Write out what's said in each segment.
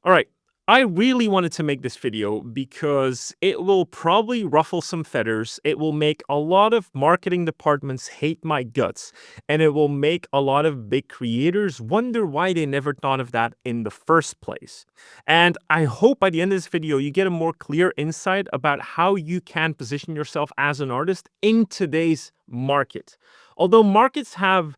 All right. I really wanted to make this video because it will probably ruffle some feathers. It will make a lot of marketing departments hate my guts. And it will make a lot of big creators wonder why they never thought of that in the first place. And I hope by the end of this video, you get a more clear insight about how you can position yourself as an artist in today's market. Although markets have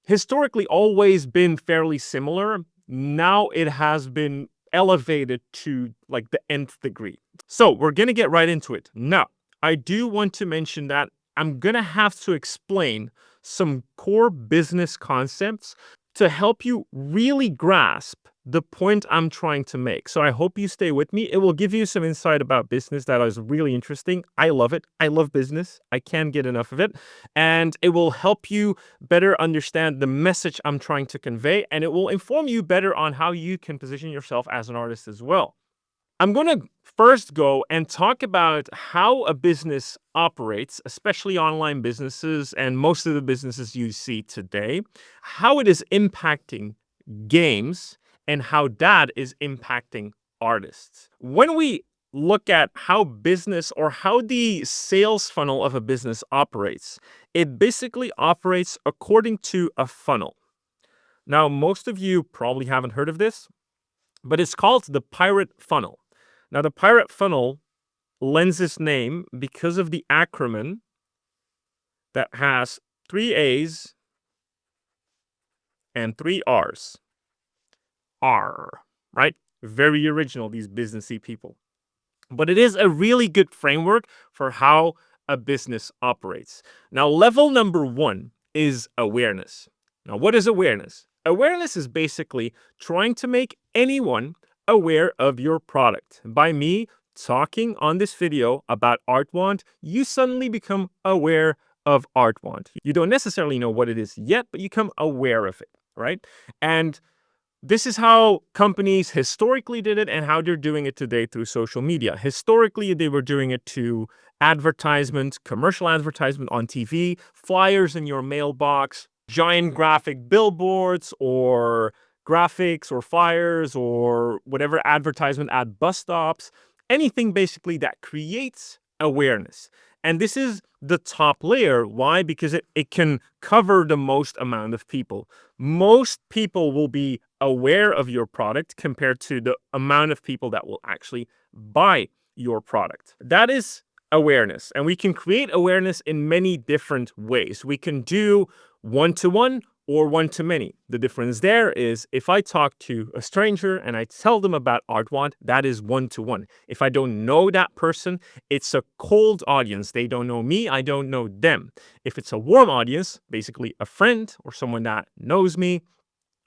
historically always been fairly similar, now it has been elevated to like the nth degree. So we're going to get right into it. Now, I do want to mention that I'm going to have to explain some core business concepts to help you really grasp the point I'm trying to make. So I hope you stay with me. It will give you some insight about business that is really interesting. I love it. I love business. I can't get enough of it. And it will help you better understand the message I'm trying to convey, and it will inform you better on how you can position yourself as an artist as well. I'm going to first go and talk about how a business operates, especially online businesses and most of the businesses you see today, how it is impacting games, and how that is impacting artists. When we look at how business or how the sales funnel of a business operates, it basically operates according to a funnel. Now, most of you probably haven't heard of this, but it's called the pirate funnel. Now, the pirate funnel lends its name because of the acronym that has 3 A's and 3 R's. R, right? Very original, these businessy people. But it is a really good framework for how a business operates. Now, level number 1 is awareness. Now, what is awareness? Awareness is basically trying to make anyone aware of your product. By me talking on this video about Artwod, you suddenly become aware of Artwod. You don't necessarily know what it is yet, but you become aware of it, right? And this is how companies historically did it and how they're doing it today through social media. Historically, they were doing it to advertisement, commercial advertisement on TV, flyers in your mailbox, giant graphic billboards or graphics or flyers or whatever advertisement at bus stops, anything basically that creates awareness. And this is the top layer. Why? Because it can cover the most amount of people. Most people will be aware of your product compared to the amount of people that will actually buy your product. That is awareness. And we can create awareness in many different ways. We can do one-to-one or one-to-many. The difference there is if I talk to a stranger and I tell them about Artwod, that is one-to-one. If I don't know that person, it's a cold audience. They don't know me, I don't know them. If it's a warm audience, basically a friend or someone that knows me,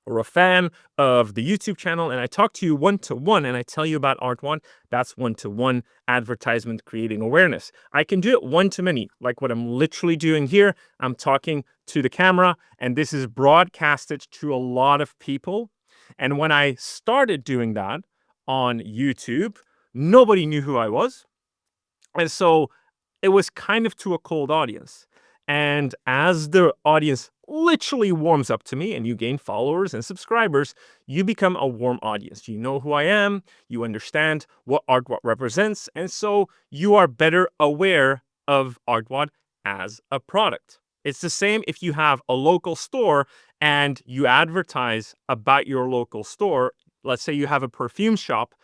or a fan of the YouTube channel, and I talk to you one-to-one and I tell you about Artwod, that's one-to-one advertisement creating awareness. I can do it one-to-many, like what I'm literally doing here. I'm talking to the camera, and this is broadcasted to a lot of people. And when I started doing that on YouTube, nobody knew who I was. And so it was kind of to a cold audience. And as the audience literally warms up to me and you gain followers and subscribers, you become a warm audience. You know who I am, you understand what Artwod represents, and so you are better aware of Artwod as a product. It's the same if you have a local store and you advertise about your local store. Let's say you have a perfume shop.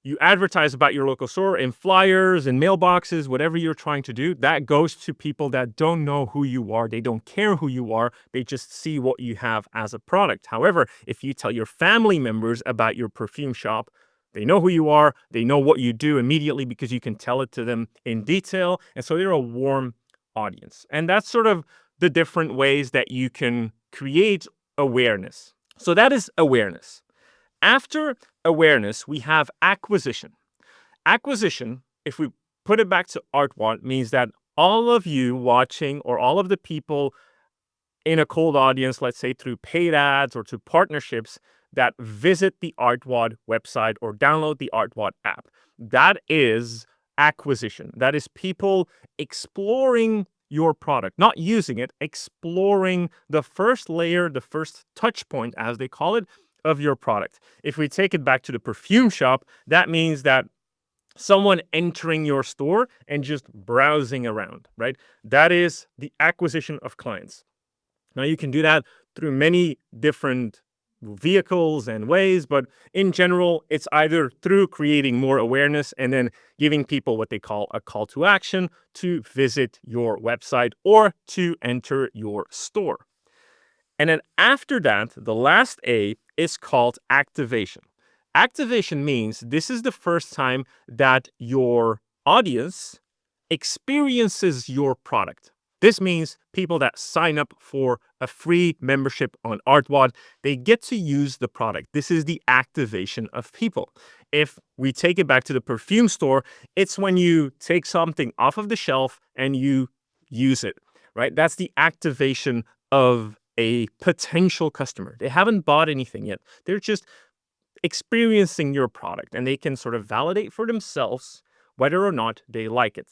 You advertise about your local store in flyers and mailboxes, whatever you're trying to do. That goes to people that don't know who you are. They don't care who you are. They just see what you have as a product. However, if you tell your family members about your perfume shop, they know who you are. They know what you do immediately because you can tell it to them in detail. And so they're a warm audience. And that's sort of the different ways that you can create awareness. So that is awareness. After awareness, we have acquisition. Acquisition, if we put it back to Artwod, means that all of you watching or all of the people in a cold audience, let's say through paid ads or to partnerships that visit the Artwod website or download the Artwod app, that is acquisition. That is people exploring your product, not using it, exploring the first layer, the first touch point, as they call it, of your product. If we take it back to the perfume shop, that means that someone entering your store and just browsing around, right? That is the acquisition of clients. Now, you can do that through many different vehicles and ways, but in general, it's either through creating more awareness and then giving people what they call a call to action to visit your website or to enter your store. And then after that, the last A is called activation. Activation means this is the first time that your audience experiences your product. This means people that sign up for a free membership on Artwod, they get to use the product. This is the activation of people. If we take it back to the perfume store, it's when you take something off of the shelf and you use it, right? That's the activation of a potential customer. They haven't bought anything yet. They're just experiencing your product and they can sort of validate for themselves whether or not they like it.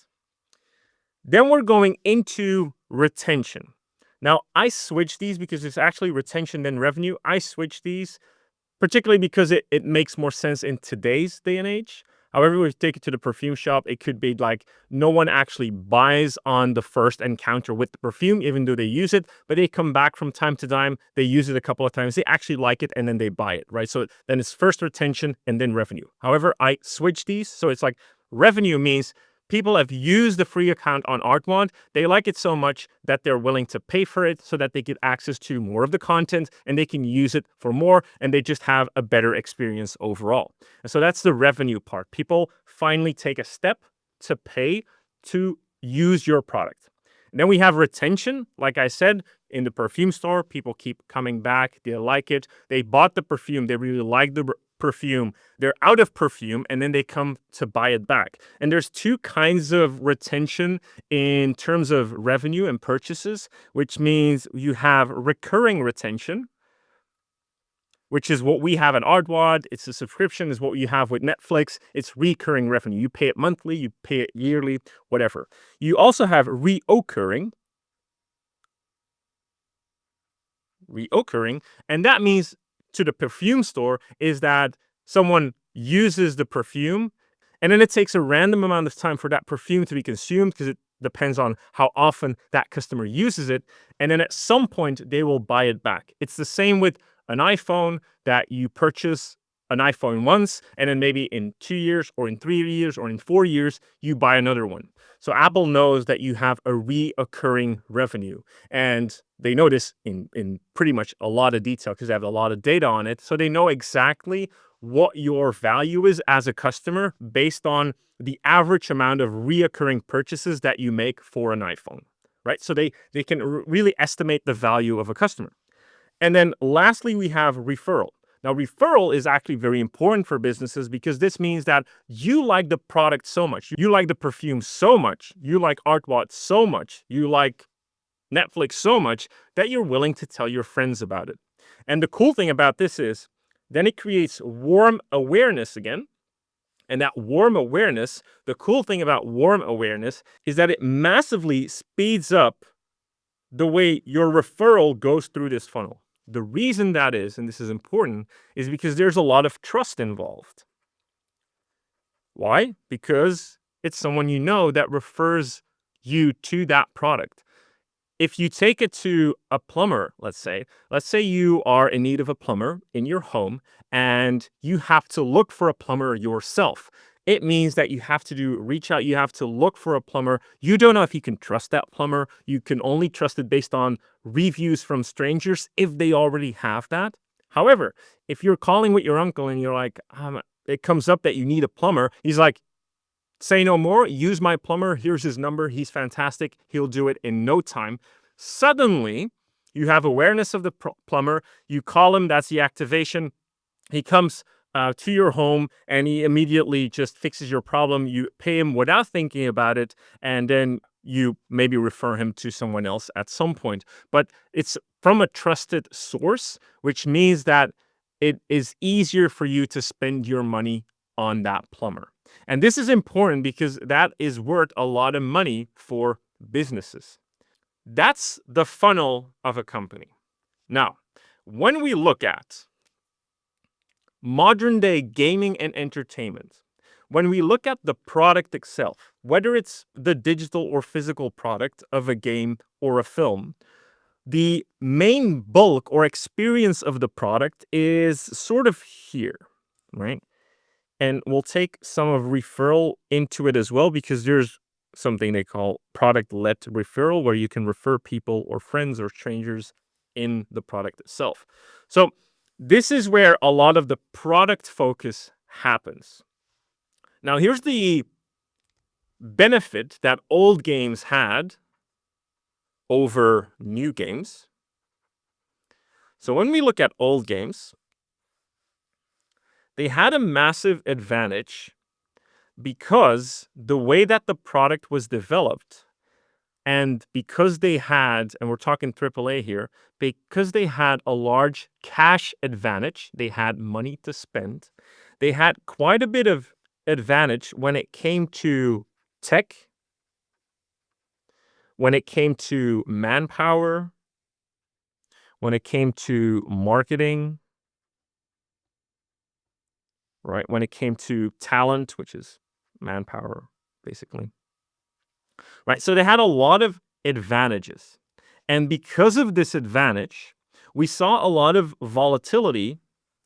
Then we're going into retention. Now, I switch these because it's actually retention then revenue. I switch these particularly because it makes more sense in today's day and age. However, if we take it to the perfume shop, it could be like no one actually buys on the first encounter with the perfume, even though they use it, but they come back from time to time, they use it a couple of times, they actually like it, and then they buy it, right? So then it's first retention and then revenue. However, I switch these, so it's like revenue means people have used the free account on Artwod. They like it so much that they're willing to pay for it so that they get access to more of the content and they can use it for more and they just have a better experience overall. And so that's the revenue part. People finally take a step to pay to use your product. And then we have retention. Like I said, in the perfume store, people keep coming back. They like it. They bought the perfume. They really like the perfume. They're out of perfume and then they come to buy it back. And there's two kinds of retention in terms of revenue and purchases, which means you have recurring retention, which is what we have at Artwod. It's a subscription, is what you have with Netflix. It's recurring revenue. You pay it monthly, you pay it yearly, whatever. You also have reoccurring, and that means to the perfume store is that someone uses the perfume and then it takes a random amount of time for that perfume to be consumed because it depends on how often that customer uses it. And then at some point, they will buy it back. It's the same with an iPhone, that you purchase an iPhone once, and then maybe in 2 years or in 3 years or in 4 years, you buy another one. So Apple knows that you have a reoccurring revenue. And they know this in pretty much a lot of detail because they have a lot of data on it. So they know exactly what your value is as a customer based on the average amount of reoccurring purchases that you make for an iPhone, right? So they can really estimate the value of a customer. And then lastly, we have referral. Now, referral is actually very important for businesses because this means that you like the product so much. You like the perfume so much. You like Artwod so much. You like Netflix so much that you're willing to tell your friends about it. And the cool thing about this is then it creates warm awareness again. And that warm awareness, the cool thing about warm awareness is that it massively speeds up the way your referral goes through this funnel. The reason that is, and this is important, is because there's a lot of trust involved. Why? Because it's someone you know that refers you to that product. If you take it to a plumber, let's say you are in need of a plumber in your home and you have to look for a plumber yourself. It means that you have to reach out, you have to look for a plumber. You don't know if you can trust that plumber. You can only trust it based on reviews from strangers if they already have that. However, if you're calling with your uncle and you're like, it comes up that you need a plumber, he's like, say no more, use my plumber, here's his number, he's fantastic, he'll do it in no time. Suddenly, you have awareness of the plumber, you call him, that's the activation, he comes to your home and he immediately just fixes your problem. You pay him without thinking about it, and then you maybe refer him to someone else at some point. But it's from a trusted source, which means that it is easier for you to spend your money on that plumber. And this is important because that is worth a lot of money for businesses. That's the funnel of a company. Now, when we look at modern day gaming and entertainment, when we look at the product itself, whether it's the digital or physical product of a game or a film, the main bulk or experience of the product is sort of here, right? And we'll take some of referral into it as well, because there's something they call product-led referral, where you can refer people or friends or strangers in the product itself. So this is where a lot of the product focus happens. Now, here's the benefit that old games had over new games. So when we look at old games, they had a massive advantage because the way that the product was developed, and because they had, and we're talking AAA here, because they had a large cash advantage, they had money to spend, they had quite a bit of advantage when it came to tech, when it came to manpower, when it came to marketing, right? When it came to talent, which is manpower, basically, right? So they had a lot of advantages. And because of this advantage, we saw a lot of volatility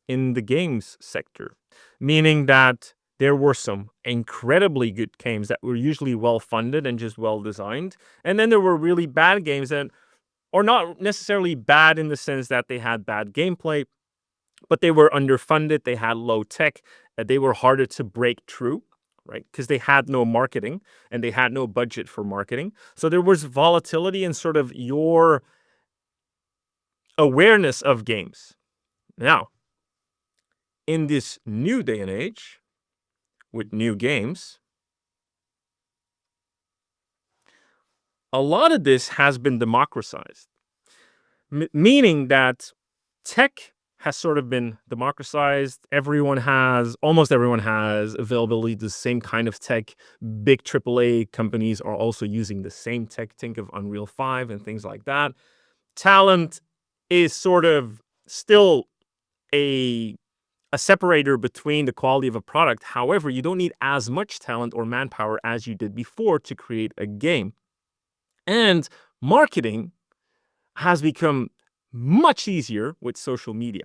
in the games sector, meaning that there were some incredibly good games that were usually well funded and just well designed. And then there were really bad games that, or not necessarily bad in the sense that they had bad gameplay, but they were underfunded, they had low tech, they were harder to break through, right? Because they had no marketing and they had no budget for marketing. So there was volatility in sort of your awareness of games. Now, in this new day and age, with new games, a lot of this has been democratized, meaning that tech has sort of been democratized. Almost everyone has availability to the same kind of tech. Big AAA companies are also using the same tech. Think of Unreal 5 and things like that. Talent is sort of still a separator between the quality of a product. However, you don't need as much talent or manpower as you did before to create a game. And marketing has become much easier with social media.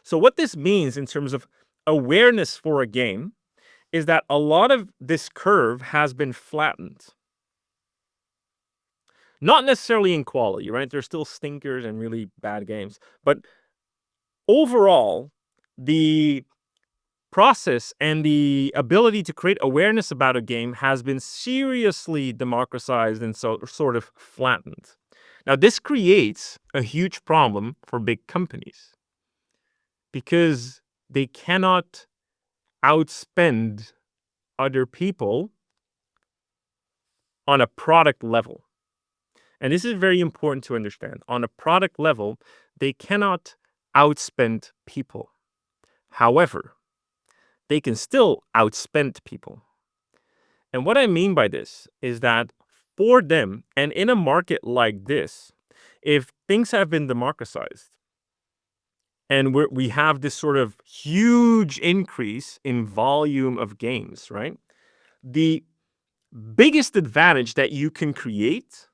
So what this means in terms of awareness for a game is that a lot of this curve has been flattened. Not necessarily in quality, right? There's still stinkers and really bad games. But overall, the process and the ability to create awareness about a game has been seriously democratized and so sort of flattened. Now, this creates a huge problem for big companies because they cannot outspend other people on a product level. And this is very important to understand. On a product level, they cannot outspend people. However, they can still outspend people. And what I mean by this is that for them, and in a market like this, if things have been democratized and we have this sort of huge increase in volume of games, right? The biggest advantage that you can create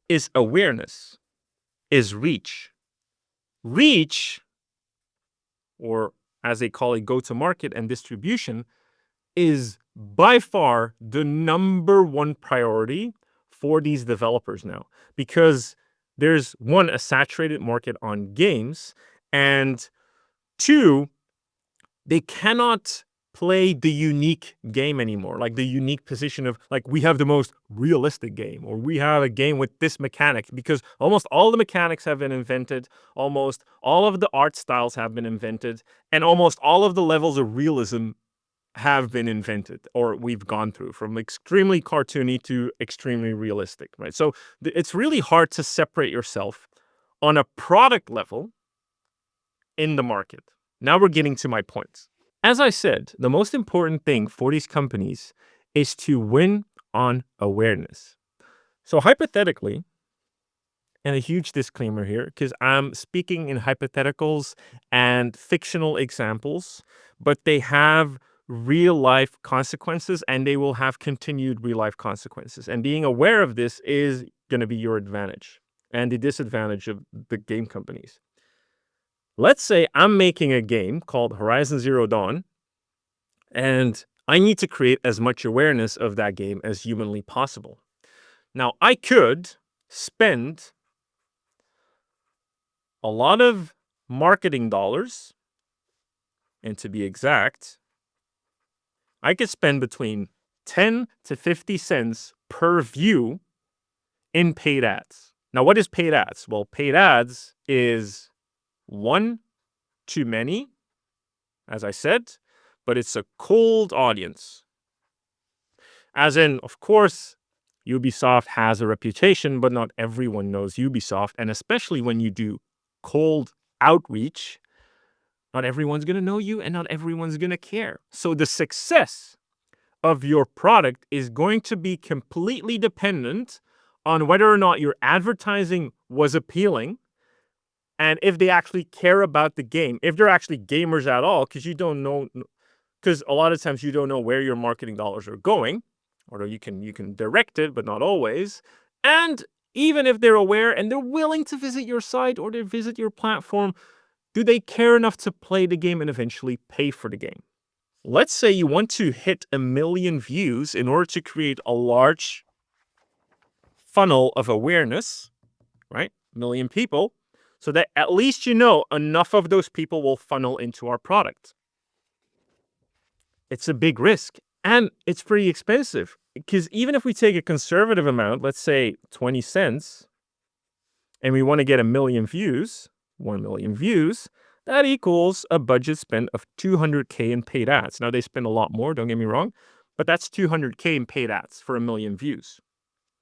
is awareness, is reach. Reach, or as they call it, go-to-market and distribution, is by far the number one priority for these developers now, because there's one, a saturated market on games, and two, they cannot play the unique game anymore, like the unique position of like we have the most realistic game or we have a game with this mechanic, because almost all the mechanics have been invented, almost all of the art styles have been invented, and almost all of the levels of realism have been invented or we've gone through, from extremely cartoony to extremely realistic, right? So it's really hard to separate yourself on a product level in the market. Now we're getting to my points. As I said, the most important thing for these companies is to win on awareness. So hypothetically, and a huge disclaimer here, because I'm speaking in hypotheticals and fictional examples, but they have real life consequences and they will have continued real life consequences. And being aware of this is going to be your advantage and the disadvantage of the game companies. Let's say I'm making a game called Horizon Zero Dawn, and I need to create as much awareness of that game as humanly possible. Now, I could spend a lot of marketing dollars, and to be exact, I could spend between 10 to 50 cents per view in paid ads. Now, what is paid ads? Well, paid ads is one too many, as I said, but it's a cold audience. As in, of course, Ubisoft has a reputation, but not everyone knows Ubisoft. And especially when you do cold outreach, not everyone's going to know you and not everyone's going to care. So the success of your product is going to be completely dependent on whether or not your advertising was appealing and if they actually care about the game, if they're actually gamers at all, because a lot of times you don't know where your marketing dollars are going, although you can direct it, but not always. And even if they're aware and they're willing to visit your site or to visit your platform, do they care enough to play the game and eventually pay for the game? Let's say you want to hit 1 million views in order to create a large funnel of awareness, right? 1 million people, so that at least enough of those people will funnel into our product. It's a big risk and it's pretty expensive, because even if we take a conservative amount, let's say 20 cents, and we want to get 1 million views, 1 million views, that equals a budget spend of $200K in paid ads. Now, they spend a lot more, don't get me wrong, but that's $200K in paid ads for 1 million views.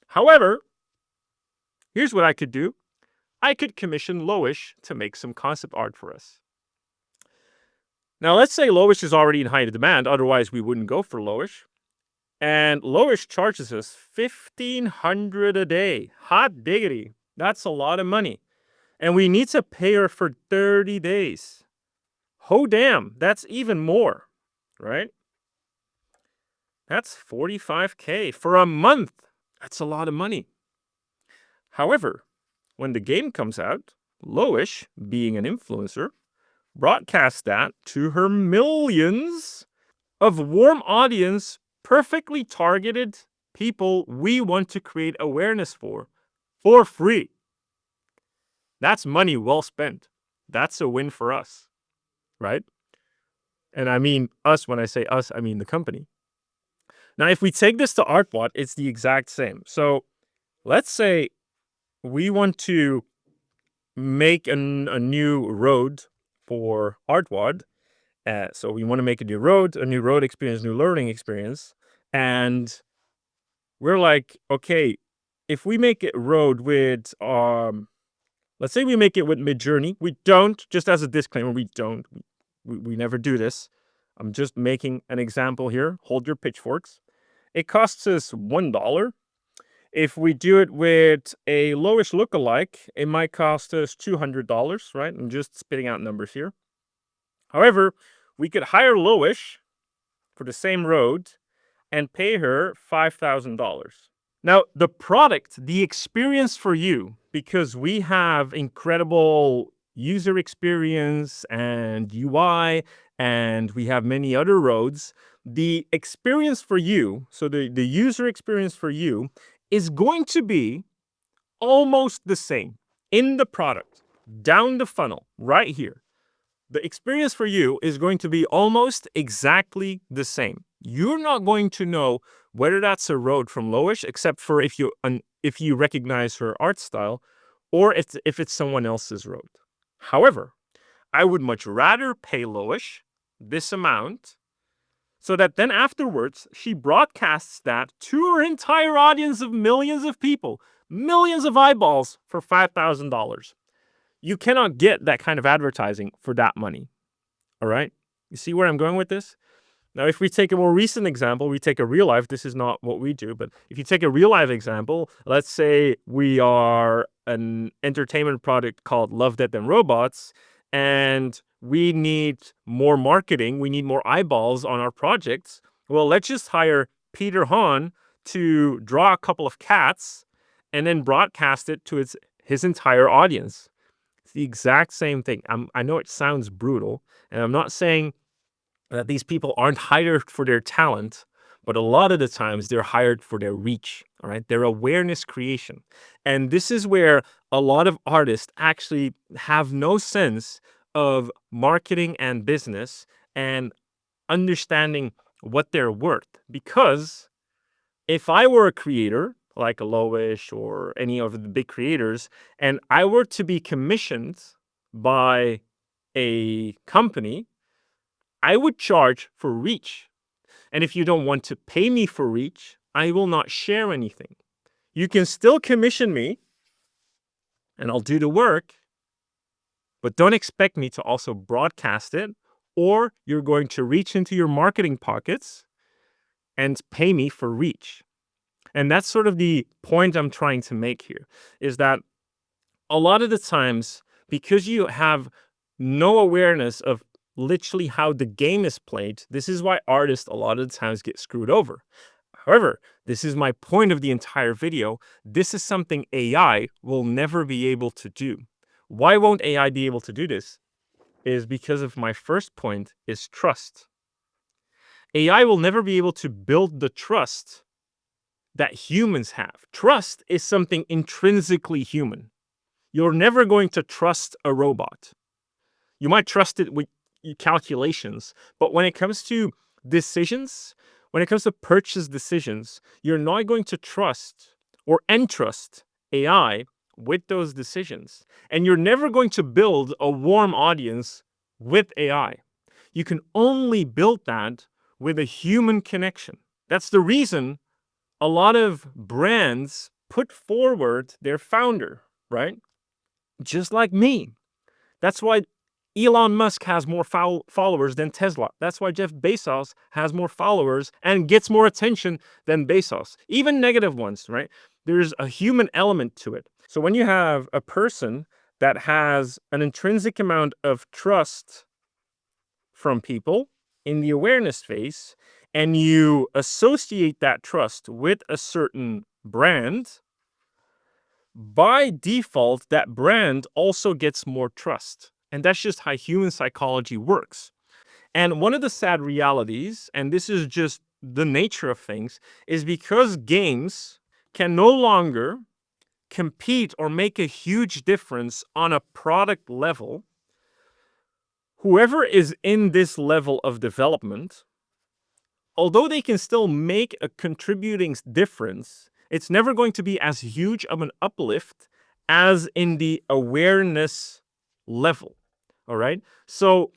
However, here's what I could do. I could commission Lowish to make some concept art for us. Now, let's say Lowish is already in high demand. Otherwise, we wouldn't go for Lowish. And Lowish charges us $1,500 a day. Hot diggity. That's a lot of money. And we need to pay her for 30 days. Oh, damn. That's even more, right? That's $45K for a month. That's a lot of money. However, when the game comes out, Lowish, being an influencer, broadcasts that to her millions of warm audience, perfectly targeted people we want to create awareness for free. That's money well spent. That's a win for us, right? And I mean us. When I say us, I mean the company. Now, if we take this to Artwod, it's the exact same. So let's say we want to make a new road for Artwod. So we want to make a new road experience, new learning experience. And we're like, okay, if we make it road with, let's say we make it with Midjourney. We don't, just as a disclaimer, we don't. We never do this. I'm just making an example here. Hold your pitchforks. It costs us $1. If we do it with a Lowish lookalike, it might cost us $200, right? I'm just spitting out numbers here. However, we could hire Lowish for the same road and pay her $5,000. Now, the product, the experience for you, because we have incredible user experience and UI, and we have many other roads, the experience for you, so the user experience for you is going to be almost the same in the product, down the funnel, right here. The experience for you is going to be almost exactly the same. You're not going to know whether that's a road from Lowish, except for if you recognize her art style, or if it's someone else's road. However, I would much rather pay Lowish this amount, so that then afterwards she broadcasts that to her entire audience of millions of people, millions of eyeballs, for $5,000. You cannot get that kind of advertising for that money. All right? You see where I'm going with this? Now, if we take a more recent example, we take a real life, this is not what we do, but if you take a real life example, let's say we are an entertainment product called Love, Death, and Robots, and we need more marketing, we need more eyeballs on our projects. Well, let's just hire Peter Hahn to draw a couple of cats and then broadcast it to his entire audience. It's the exact same thing. I know it sounds brutal, and I'm not saying that these people aren't hired for their talent, but a lot of the times they're hired for their reach, all right? Their awareness creation. And this is where a lot of artists actually have no sense of marketing and business and understanding what they're worth. Because if I were a creator, like a Lowish or any of the big creators, and I were to be commissioned by a company, I would charge for reach. And if you don't want to pay me for reach, I will not share anything. You can still commission me and I'll do the work, but don't expect me to also broadcast it, or you're going to reach into your marketing pockets and pay me for reach. And that's sort of the point I'm trying to make here, is that a lot of the times, because you have no awareness of literally how the game is played, this is why artists a lot of the times get screwed over. However, this is my point of the entire video. This is something AI will never be able to do. Why won't AI be able to do this? Is because of my first point is trust. AI will never be able to build the trust that humans have. Trust is something intrinsically human. You're never going to trust a robot. You might trust it with calculations, but when it comes to decisions, when it comes to purchase decisions, you're not going to trust or entrust AI with those decisions. And you're never going to build a warm audience with AI. You can only build that with a human connection. That's the reason a lot of brands put forward their founder, right? Just like me. That's why Elon Musk has more followers than Tesla. That's why Jeff Bezos has more followers and gets more attention than Bezos, even negative ones, right? There's a human element to it. So when you have a person that has an intrinsic amount of trust from people in the awareness phase, and you associate that trust with a certain brand, by default, that brand also gets more trust. And that's just how human psychology works. And one of the sad realities, and this is just the nature of things, is because games can no longer compete or make a huge difference on a product level, whoever is in this level of development, although they can still make a contributing difference, it's never going to be as huge of an uplift as in the awareness level. All right. So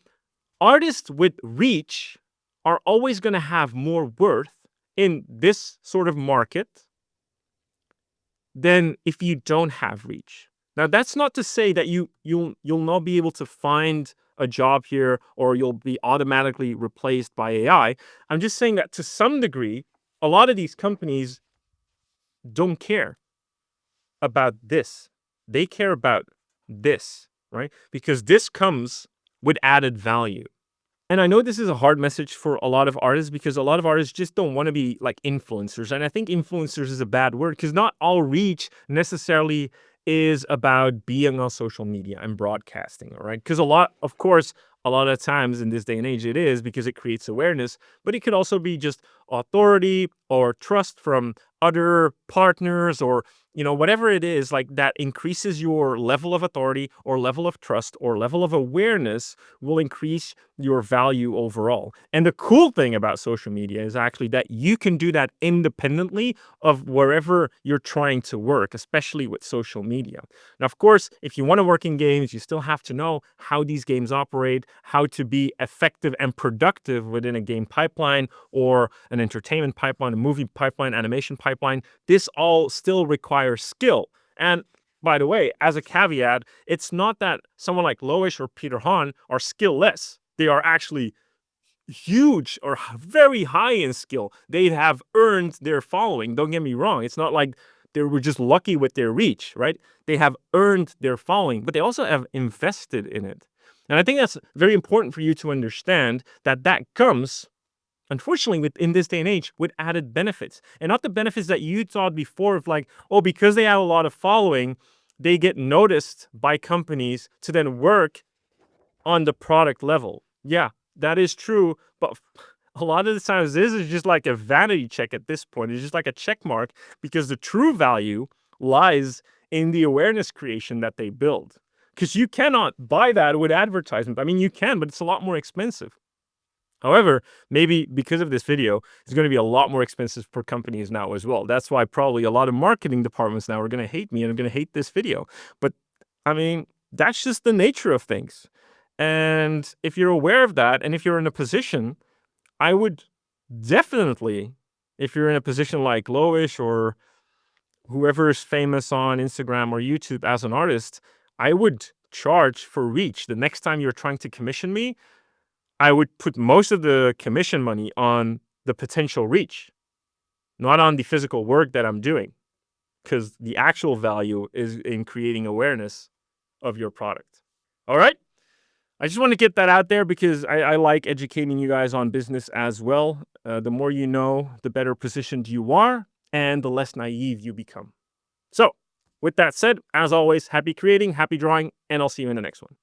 artists with reach are always going to have more worth in this sort of market than if you don't have reach. Now, that's not to say that you'll not be able to find a job here or you'll be automatically replaced by AI. I'm just saying that to some degree, a lot of these companies don't care about this. They care about this, right? Because this comes with added value. And I know this is a hard message for a lot of artists because a lot of artists just don't want to be like influencers. And I think influencers is a bad word because not all reach necessarily is about being on social media and broadcasting, all right? Because of course, a lot of times in this day and age, it is because it creates awareness, but it could also be just authority or trust from other partners or whatever it is like that increases your level of authority or level of trust or level of awareness will increase your value overall. And the cool thing about social media is actually that you can do that independently of wherever you're trying to work, especially with social media. Now, of course, if you want to work in games, you still have to know how these games operate, how to be effective and productive within a game pipeline or an entertainment pipeline, a movie pipeline, animation pipeline. This all still requires skill. And by the way, as a caveat, it's not that someone like Loish or Peter Hahn are skillless. They are actually huge or very high in skill, they have earned their following. Don't get me wrong. It's not like they were just lucky with their reach, right? They have earned their following, but they also have invested in it. And I think that's very important for you to understand that that comes, unfortunately, in this day and age, with added benefits, and not the benefits that you thought before of like, oh, because they have a lot of following, they get noticed by companies to then work on the product level. Yeah, that is true, but a lot of the times this is just like a vanity check at this point. It's just like a check mark, because the true value lies in the awareness creation that they build. Because you cannot buy that with advertisement. I mean, you can, but it's a lot more expensive. However, maybe because of this video, it's going to be a lot more expensive for companies now as well. That's why probably a lot of marketing departments now are going to hate me and are going to hate this video. But I mean, that's just the nature of things. And if you're aware of that, and if you're in a position, I would definitely, if you're in a position like Loish or whoever is famous on Instagram or YouTube as an artist, I would charge for reach. The next time you're trying to commission me, I would put most of the commission money on the potential reach, not on the physical work that I'm doing, because the actual value is in creating awareness of your product. All right. I just want to get that out there because I like educating you guys on business as well. The more you know, the better positioned you are and the less naive you become. So, with that said, as always, happy creating, happy drawing, and I'll see you in the next one.